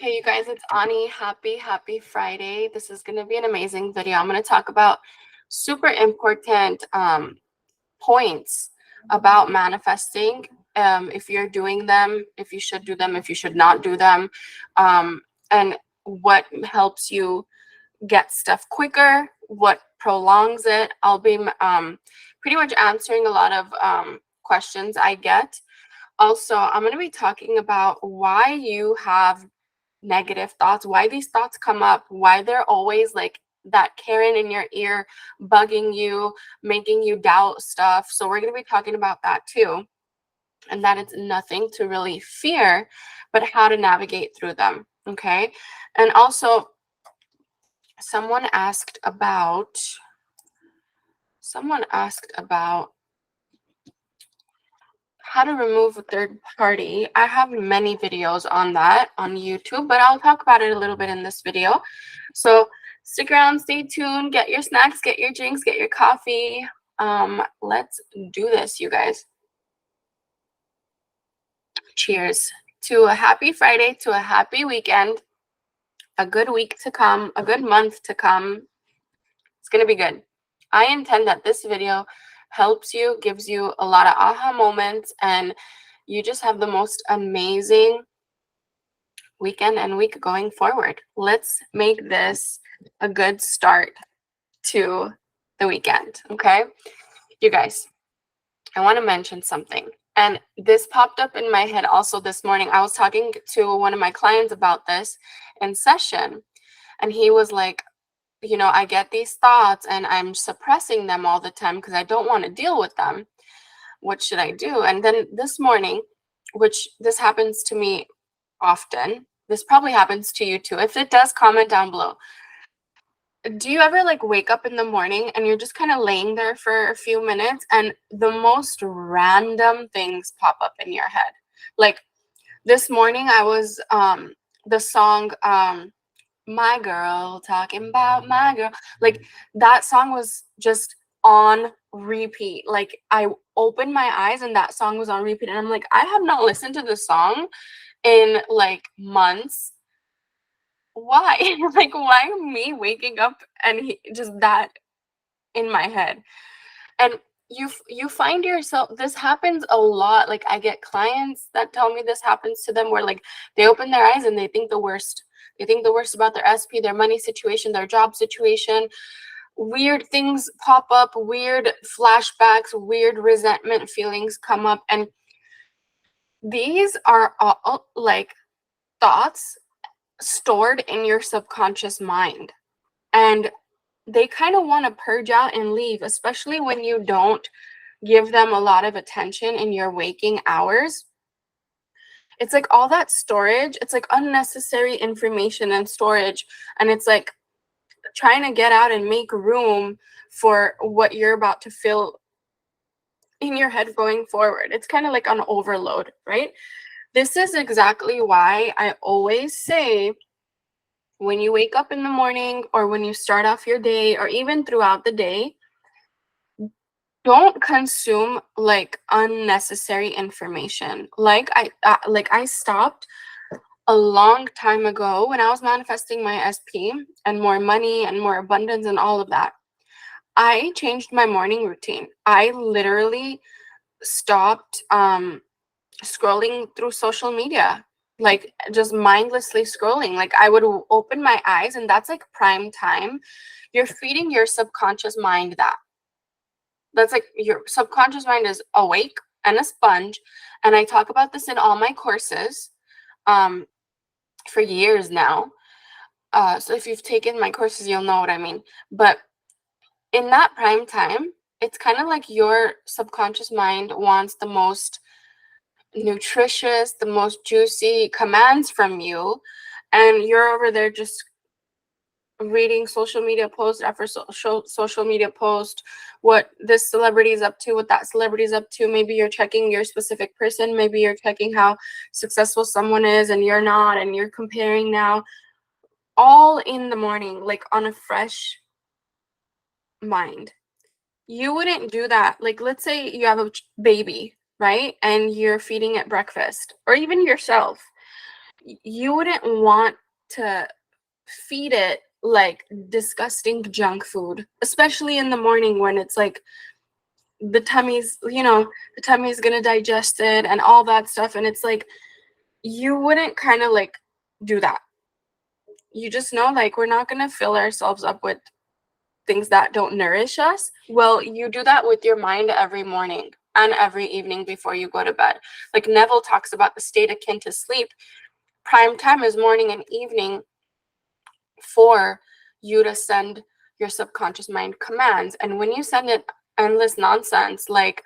Hey, you guys, it's Ani. Happy Friday. This is going to be an amazing video. I'm going to talk about super important points about manifesting. If you're doing them, if you should do them, if you should not do them, and what helps you get stuff quicker, what prolongs it. I'll be pretty much answering a lot of questions I get. Also, I'm going to be talking about why you have negative thoughts, why these thoughts come up, why they're always like that Karen in your ear bugging you, making you doubt stuff. So we're going to be talking about that too. And that it's nothing to really fear, but how to navigate through them. Okay. And also, someone asked about how to remove a third party. I have many videos on that on YouTube, but I'll talk about it a little bit in this video. So stick around, stay tuned, get your snacks, get your drinks, get your coffee. Let's do this, you guys. Cheers to a happy Friday, to a happy weekend, a good week to come, a good month to come. It's going to be good. I intend that this video helps you, gives you a lot of aha moments, and you just have the most amazing weekend and week going forward. Let's make this a good start to the weekend, okay? You guys, I want to mention something. And this popped up in my head also this morning. I was talking to one of my clients about this in session, and he was like, you know, I get these thoughts and I'm suppressing them all the time because I don't want to deal with them. What should I do? And then this morning, which this happens to me often, this probably happens to you too. If it does, comment down below. Do you ever like wake up in the morning and you're just kind of laying there for a few minutes and the most random things pop up in your head? Like this morning I was the song My Girl, talking about my girl. Like that song was just on repeat. Like I opened my eyes and that song was on repeat. And I'm like, I have not listened to this song in like months. Why? Like, why me waking up and just that in my head? And you find yourself, this happens a lot. Like I get clients that tell me this happens to them where like they open their eyes and they think the worst. They think the worst about their SP, their money situation, their job situation. Weird things pop up, weird flashbacks, weird resentment feelings come up. And these are all like thoughts stored in your subconscious mind. And they kind of want to purge out and leave, especially when you don't give them a lot of attention in your waking hours. It's like all that storage, it's like unnecessary information and storage. And it's like trying to get out and make room for what you're about to feel in your head going forward. It's kind of like an overload, right? This is exactly why I always say when you wake up in the morning or when you start off your day or even throughout the day, don't consume like unnecessary information. Like I stopped a long time ago when I was manifesting my SP and more money and more abundance and all of that. I changed my morning routine. I literally stopped scrolling through social media, like just mindlessly scrolling. Like I would open my eyes and that's like prime time. You're feeding your subconscious mind that. That's like your subconscious mind is awake and a sponge. And I talk about this in all my courses for years now. So if you've taken my courses, you'll know what I mean. But in that prime time, it's kind of like your subconscious mind wants the most nutritious, the most juicy commands from you. And you're over there just reading social media post after social media post, what this celebrity is up to, what that celebrity is up to. Maybe you're checking your specific person. Maybe you're checking how successful someone is and you're not, and you're comparing now, all in the morning, like on a fresh mind. You wouldn't do that. Like, let's say you have a baby, right? And you're feeding it breakfast, or even yourself. you wouldn't want to feed it like disgusting junk food, especially in the morning when it's like the tummy's, the tummy's gonna digest it and all that stuff. And it's like, you wouldn't kind of like do that. You just know, like, we're not gonna fill ourselves up with things that don't nourish us. Well, you do that with your mind every morning and every evening before you go to bed. Like Neville talks about the state akin to sleep. Prime time is morning and evening for you to send your subconscious mind commands. And when you send it endless nonsense like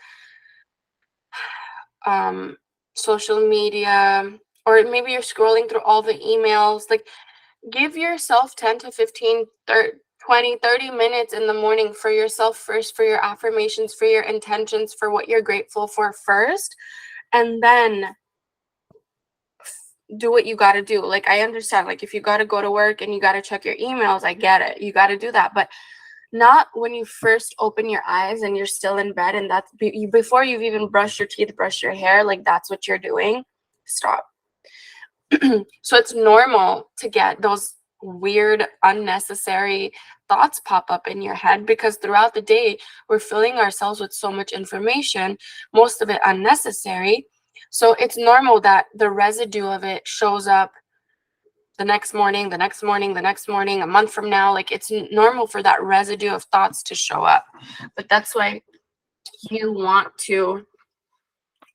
social media, or maybe you're scrolling through all the emails, like give yourself 10 to 15, 20, 30 minutes in the morning for yourself first, for your affirmations, for your intentions, for what you're grateful for first, and then do what you got to do. Like, I understand, like, if you got to go to work and you got to check your emails, I get it. You got to do that, but not when you first open your eyes and you're still in bed, and that's before you've even brushed your teeth, brushed your hair, like that's what you're doing. Stop. So it's normal to get those weird, unnecessary thoughts pop up in your head, because throughout the day, we're filling ourselves with so much information, most of it unnecessary. So it's normal that the residue of it shows up the next morning, the next morning, the next morning, a month from now. Like, it's normal for that residue of thoughts to show up. But that's why you want to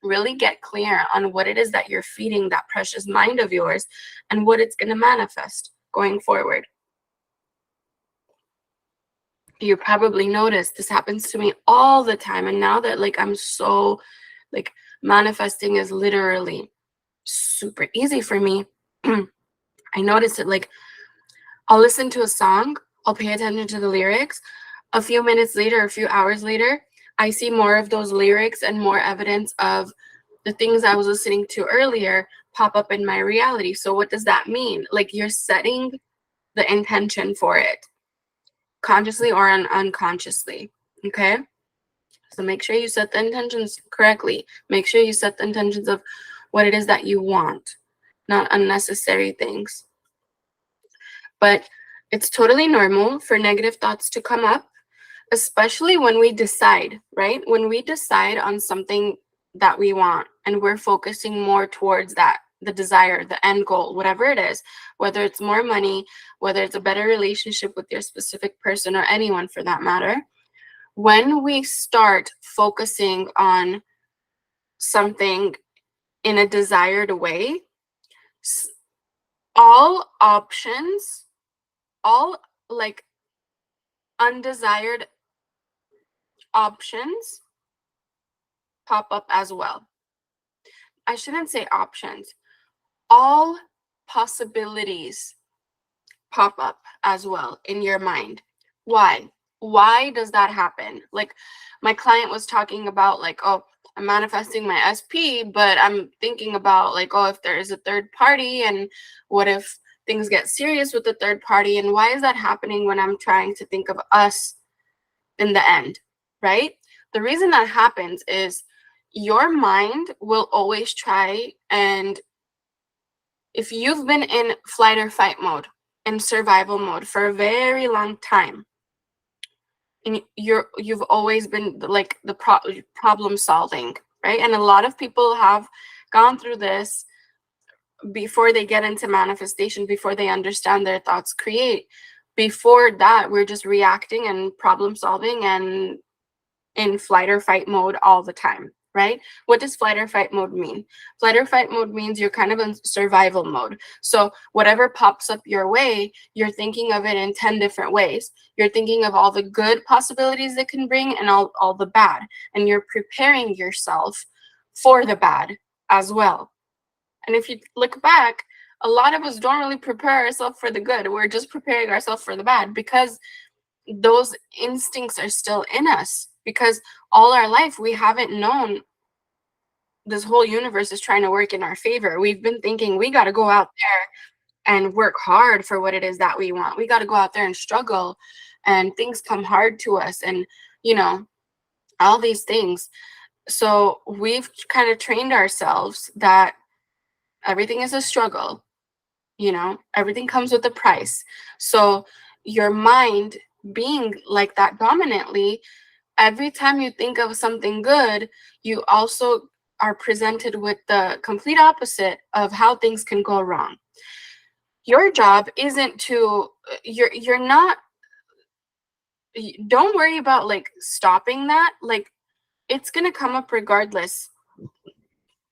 really get clear on what it is that you're feeding that precious mind of yours and what it's going to manifest going forward. You probably noticed this happens to me all the time. And now that like I'm so like manifesting is literally super easy for me. I notice it, like I'll listen to a song, I'll pay attention to the lyrics. A few minutes later, a few hours later, I see more of those lyrics and more evidence of the things I was listening to earlier pop up in my reality. So what does that mean? Like, you're setting the intention for it, consciously or unconsciously. Okay? So make sure you set the intentions correctly. Make sure you set the intentions of what it is that you want, not unnecessary things. But it's totally normal for negative thoughts to come up, especially when we decide, right? When we decide on something that we want and we're focusing more towards that, the desire, the end goal, whatever it is, whether it's more money, whether it's a better relationship with your specific person or anyone for that matter. When we start focusing on something in a desired way, all options, all like undesired options pop up as well. I shouldn't say options. All possibilities pop up as well in your mind. Why? Why does that happen? Like, my client was talking about, like, oh, I'm manifesting my SP, but I'm thinking about, like, oh, if there is a third party, and what if things get serious with the third party, and why is that happening when I'm trying to think of us in the end, right? The reason that happens is your mind will always try, and if you've been in flight or fight mode, in survival mode for a very long time, and you've always been like the problem solving, right? And a lot of people have gone through this before they get into manifestation, before they understand their thoughts create. Before that, we're just reacting and problem solving and in flight or fight mode all the time, right? What does flight or fight mode mean? Flight or fight mode means you're kind of in survival mode. So whatever pops up your way, you're thinking of it in 10 different ways. You're thinking of all the good possibilities it can bring and all the bad. And you're preparing yourself for the bad as well. And if you look back, a lot of us don't really prepare ourselves for the good. We're just preparing ourselves for the bad because those instincts are still in us. Because all our life we haven't known this whole universe is trying to work in our favor. We've been thinking we got to go out there and work hard for what it is that we want. We got to go out there and struggle, and things come hard to us, and all these things. So we've kind of trained ourselves that everything is a struggle. You know, everything comes with a price. So your mind being like that dominantly, every time you think of something good, you also are presented with the complete opposite of how things can go wrong. Your job isn't to, you're not, don't worry about like stopping that. Like, it's going to come up regardless.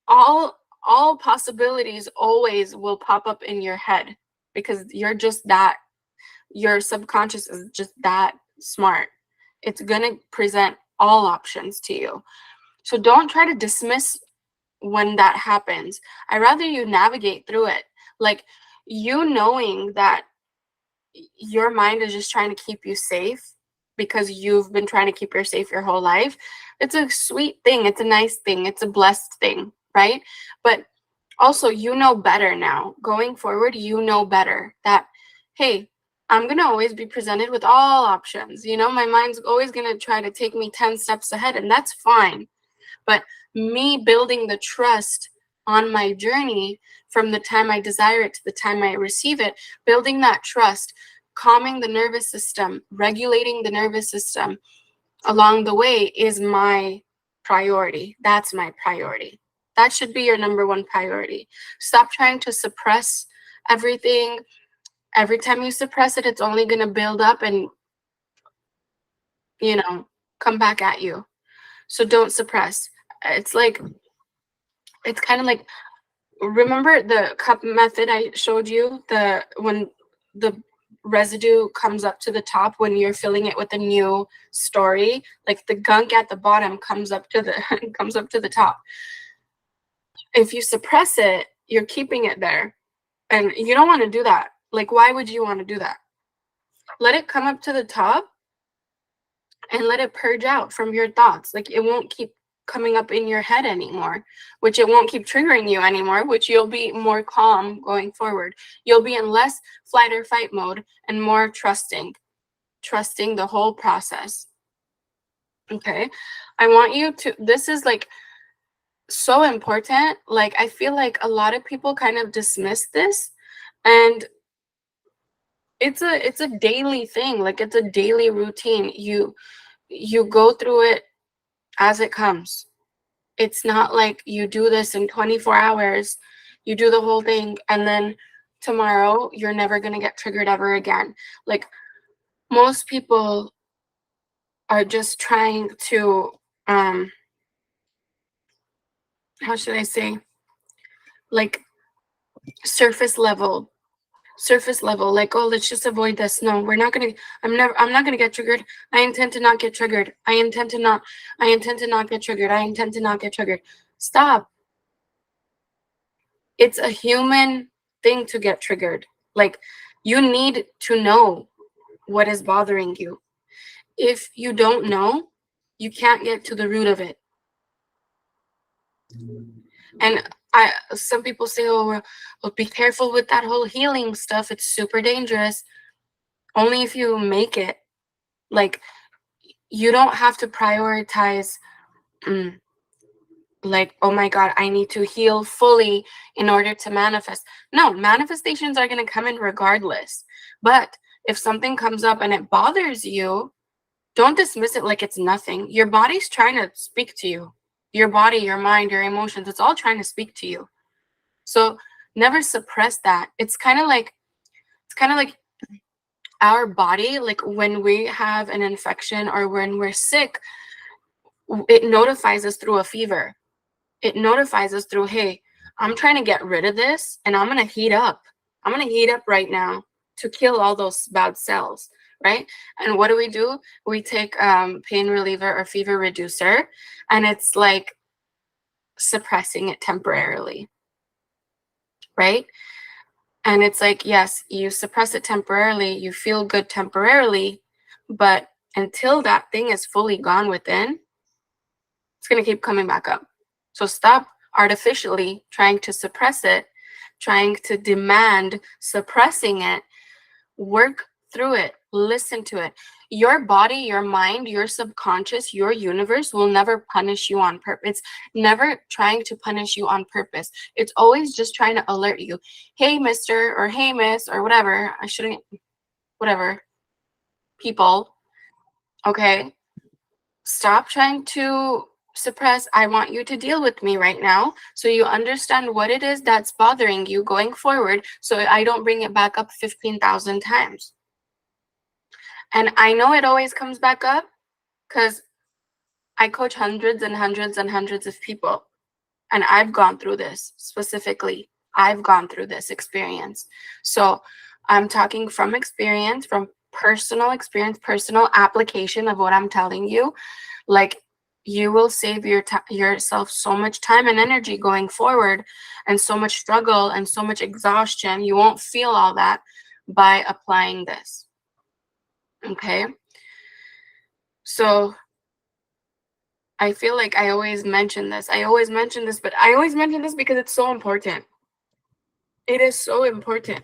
All possibilities always will pop up in your head because you're just that, your subconscious is just that smart. It's going to present all options to you. So don't try to dismiss when that happens. I'd rather you navigate through it. Like, you knowing that your mind is just trying to keep you safe because you've been trying to keep you safe your whole life. It's a sweet thing. It's a nice thing. It's a blessed thing, right? But also, you know better now. Going forward, you know better that, hey, I'm going to always be presented with all options. You know, my mind's always going to try to take me 10 steps ahead, and that's fine. But me building the trust on my journey from the time I desire it to the time I receive it, building that trust, calming the nervous system, regulating the nervous system along the way is my priority. That's my priority. That should be your number one priority. Stop trying to suppress everything. Every time you suppress it, it's only going to build up and, you know, come back at you. So don't suppress. It's like, it's kind of like, remember the cup method I showed you? When the residue comes up to the top when you're filling it with a new story, like the gunk at the bottom comes up to the comes up to the top. If you suppress it, you're keeping it there, and you don't want to do that. Like, why would you want to do that? Let it come up to the top and let it purge out from your thoughts. Like, it won't keep coming up in your head anymore, which it won't keep triggering you anymore, which you'll be more calm going forward. You'll be in less flight or fight mode and more trusting the whole process. Okay. I want you to, this is like so important. Like, I feel like a lot of people kind of dismiss this, and it's a daily thing. Like, it's a daily routine. You go through it as it comes. It's not like you do this in 24 hours, you do the whole thing, and then tomorrow you're never going to get triggered ever again. Like, most people are just trying to, how should I say, like, surface level, like, oh, let's just avoid this. No, we're not going to, I'm not going to get triggered. I intend to not get triggered. I intend to not get triggered. I intend to not get triggered. Stop. It's a human thing to get triggered. Like, you need to know what is bothering you. If you don't know, you can't get to the root of it. And some people say, oh, well, be careful with that whole healing stuff. It's super dangerous. Only if you make it. Like, you don't have to prioritize, like, oh my God, I need to heal fully in order to manifest. No, manifestations are going to come in regardless. But if something comes up and it bothers you, don't dismiss it like it's nothing. Your body's trying to speak to you. Your body, your mind, your emotions, it's all trying to speak to you. So never suppress that. It's kind of like our body, like when we have an infection or when we're sick, it notifies us through a fever. It notifies us through, hey, I'm trying to get rid of this and I'm going to heat up. I'm going to heat up right now to kill all those bad cells, right? And what do? We take pain reliever or fever reducer, and it's like suppressing it temporarily, right? And it's like, yes, you suppress it temporarily, you feel good temporarily, but until that thing is fully gone within, it's going to keep coming back up. So stop artificially trying to suppress it, trying to demand suppressing it. Work through it. Listen to it. Your body, your mind, your subconscious, your universe will never punish you on purpose. It's never trying to punish you on purpose. It's always just trying to alert you. Hey, mister, or hey, miss, or whatever. I shouldn't, whatever. People, okay? Stop trying to suppress. I want you to deal with me right now so you understand what it is that's bothering you going forward so I don't bring it back up 15,000 times. And I know it always comes back up because I coach hundreds and hundreds and hundreds of people. And I've gone through this specifically. I've gone through this experience. So I'm talking from experience, from personal experience, personal application of what I'm telling you. Like, you will save yourself so much time and energy going forward, and so much struggle and so much exhaustion. You won't feel all that by applying this. Okay? So I feel like I always mention this. But I always mention this because it's so important. It is so important.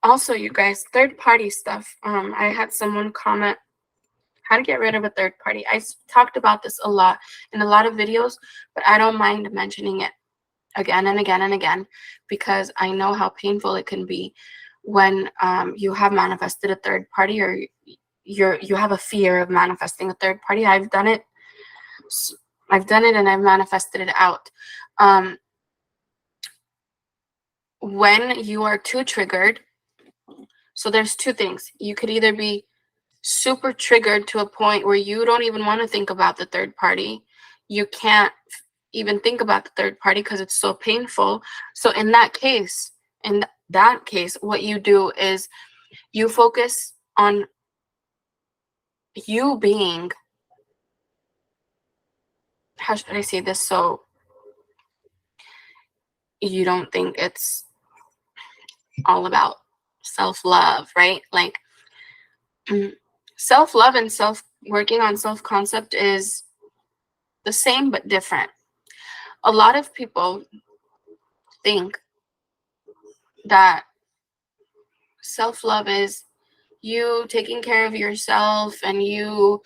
Also, you guys, third-party stuff. I had someone comment how to get rid of a third party. I talked about this a lot in a lot of videos, but I don't mind mentioning it again and again and again because I know how painful it can be when you have manifested a third party, or you have a fear of manifesting a third party. I've done it and I've manifested it out. When you are too triggered, so there's two things. You could either be super triggered to a point where you don't even want to think about the third party. You can't even think about the third party because it's so painful. So in that case, what you do is you focus on you being, how should I say this so you don't think it's all about self-love, right? Like, self-love and working on self-concept is the same but different. A lot of people think that self-love is you taking care of yourself and you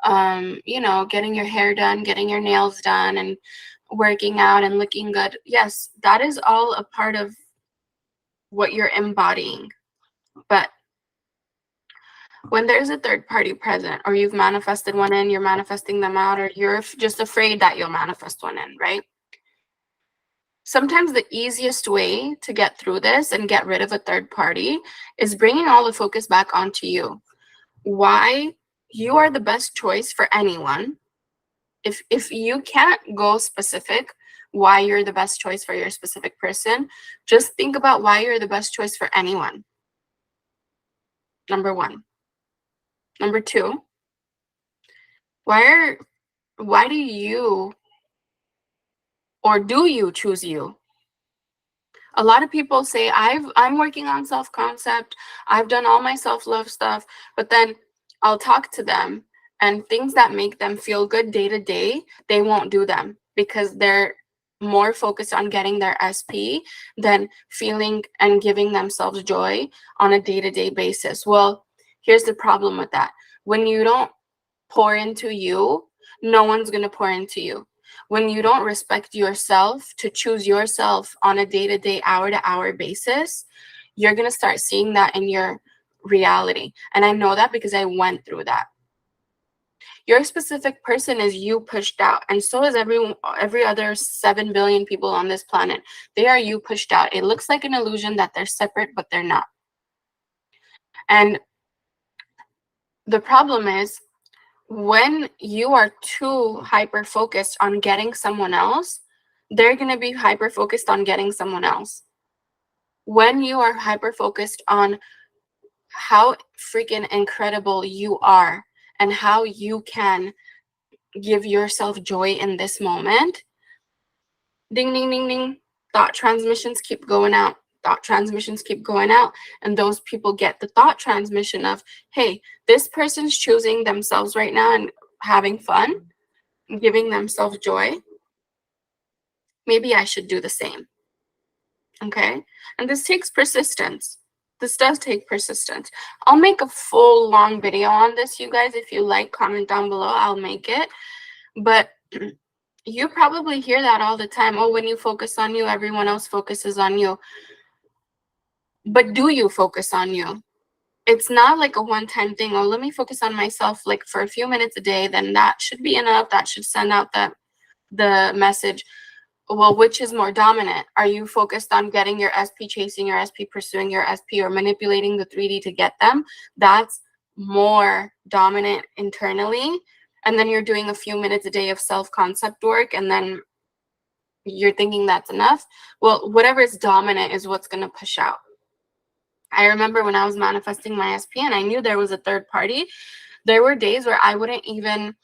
getting your hair done, getting your nails done, and working out and looking good. Yes, that is all a part of what you're embodying. But when there's a third party present, or you've manifested one in, you're manifesting them out, or you're just afraid that you'll manifest one in, right? Sometimes the easiest way to get through this and get rid of a third party is bringing all the focus back onto you. Why you are the best choice for anyone. If you can't go specific why you're the best choice for your specific person, just think about why you're the best choice for anyone. Number one. Number two, why do you, or do you choose you? A lot of people say, I'm working on self-concept, I've done all my self-love stuff, but then I'll talk to them and things that make them feel good day to day, they won't do them because they're more focused on getting their SP than feeling and giving themselves joy on a day-to-day basis. Well, here's the problem with that. When you don't pour into you, no one's going to pour into you. When you don't respect yourself to choose yourself on a day-to-day, hour-to-hour basis, you're going to start seeing that in your reality. And I know that because I went through that. Your specific person is you pushed out, and so is every other 7 billion people on this planet. They are you pushed out. It looks like an illusion that they're separate, but they're not. And the problem is, when you are too hyper focused on getting someone else, they're going to be hyper focused on getting someone else. When you are hyper focused on how freaking incredible you are and how you can give yourself joy in this moment, ding, ding, ding, ding, thought transmissions keep going out. Thought transmissions keep going out, and those people get the thought transmission of, hey, this person's choosing themselves right now and having fun, giving themselves joy. Maybe I should do the same. Okay? And this takes persistence. This does take persistence. I'll make a full long video on this, you guys. If you like, comment down below. I'll make it. But you probably hear that all the time. Oh, when you focus on you, everyone else focuses on you. But do you focus on you? It's not like a one-time thing. Oh, let me focus on myself like for a few minutes a day. Then that should be enough. That should send out the message. Well, which is more dominant? Are you focused on getting your SP, chasing your SP, pursuing your SP, or manipulating the 3D to get them? That's more dominant internally. And then you're doing a few minutes a day of self-concept work, and then you're thinking that's enough. Well, whatever is dominant is what's going to push out. I remember when I was manifesting my SP and I knew there was a third party, there were days where I wouldn't even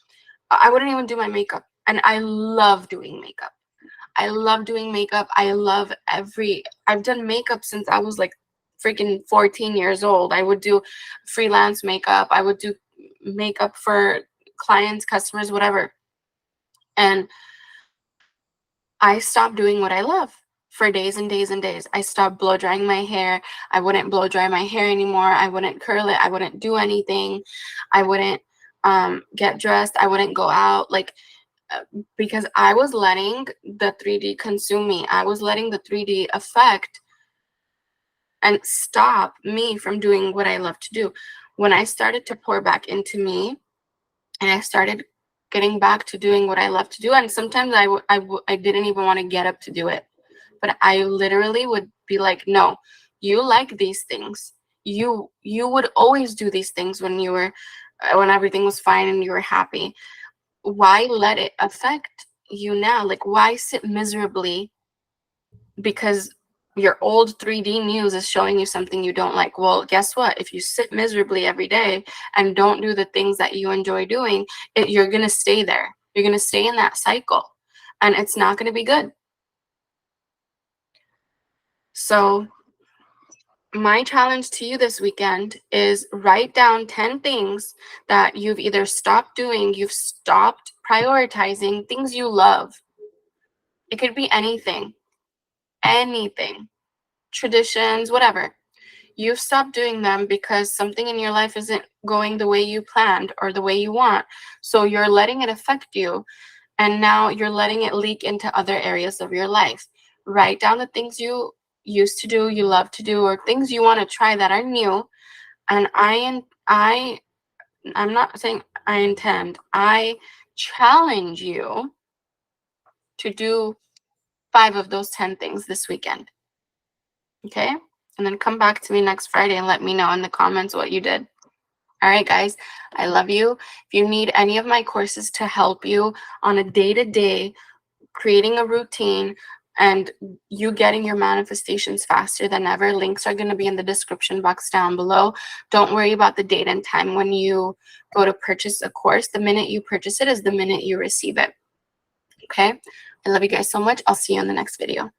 do my makeup. And I love doing makeup. I love doing makeup. I've done makeup since I was like freaking 14 years old. I would do freelance makeup. I would do makeup for clients, customers, whatever. And I stopped doing what I love for days and days and days. I stopped blow drying my hair. I wouldn't blow dry my hair anymore. I wouldn't curl it. I wouldn't do anything. I wouldn't get dressed. I wouldn't go out, like, because I was letting the 3D consume me. I was letting the 3D affect and stop me from doing what I love to do. When I started to pour back into me and I started getting back to doing what I love to do, and sometimes I didn't even want to get up to do it, but I literally would be like, no, you like these things. You would always do these things when everything was fine and you were happy. Why let it affect you now? Like, why sit miserably because your old 3D muse is showing you something you don't like? Well, guess what? If you sit miserably every day and don't do the things that you enjoy doing, you're going to stay there. You're going to stay in that cycle, and it's not going to be good. So my challenge to you this weekend is write down 10 things that you've either stopped doing, you've stopped prioritizing, things you love. It could be anything, traditions, whatever. You've stopped doing them because something in your life isn't going the way you planned or the way you want. So you're letting it affect you, and now you're letting it leak into other areas of your life. Write down the things you used to do, you love to do, or things you want to try that are new. And I'm not saying I intend, I challenge you to do 5 of those 10 things this weekend. Okay? And then come back to me next Friday and let me know in the comments what you did. All right, guys, I love you. If you need any of my courses to help you on a day-to-day, creating a routine, and you getting your manifestations faster than ever, links are going to be in the description box down below. Don't worry about the date and time when you go to purchase a course. The minute you purchase it is the minute you receive it. Okay? I love you guys so much. I'll see you in the next video.